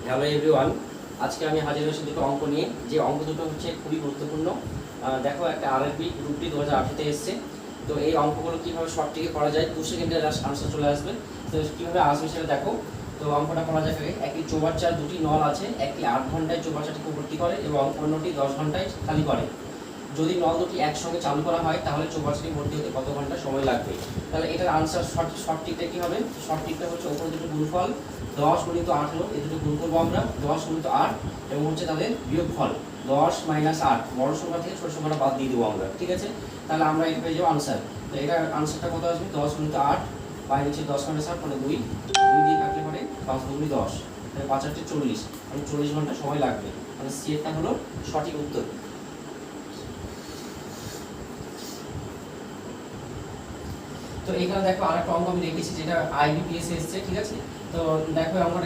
Hello everyone, আজকে আমি হাজির হয়েছি দুটো অঙ্ক নিয়ে। যে অঙ্ক দুটো হচ্ছে খুবই গুরুত্বপূর্ণ। দেখো, একটা আরআরবি গ্রুপ ডি 2018-তে এসছে। তো এই অঙ্কগুলো কীভাবে শর্ট ট্রিকে করা যায়, 2 সেকেন্ডের আনসার চলে আসবে। তো কীভাবে আসবে সেটা দেখো। তো অঙ্কটা করা যাক আগে। একটি চৌবাচ্চার দুটি নল আছে, একটি 8 ঘন্টায় চৌবাচ্চাটিকে ভর্তি করে এবং অন্যটি 10 ঘন্টায় খালি করে। যদি নল দুটি একসঙ্গে চালু করা হয় তাহলে চৌবাচ্চাটি ভর্তি হতে কত ঘন্টা সময় লাগবে? তাহলে এটার আনসার শর্ট ট্রিকটা কী হবে? শর্ট ট্রিকটা হচ্ছে ওপরে দুটো গুণফল 10 গুণিত 8 হলো, এই দুটো গুণ করবো আমরা 10 গুণিত 8 এবং হচ্ছে তাদের বিয়োগফল 10 মাইনাস 8, বড় সংখ্যা থেকে ছোট সংখ্যাটা বাদ দিয়ে দেবো আমরা। ঠিক আছে, তাহলে আমরা এটা পেয়ে যাবো আনসার। তো এটার আনসারটা কত আসবে? 10 গুণিত 8 বাই হচ্ছে 10 মাইনাস 8 মানে 2 দিয়ে কাটলে পরে 5 দুগুণি 10, 5 8 40, মানে 40 ঘন্টা সময় লাগবে। মানে সি এরটা হলো সঠিক উত্তর। তো এখানে দেখো আরেকটা অঙ্ক আমি রেখেছি, যেটা আইবিপিএস এসছে। ঠিক আছে, তো দেখো আমরা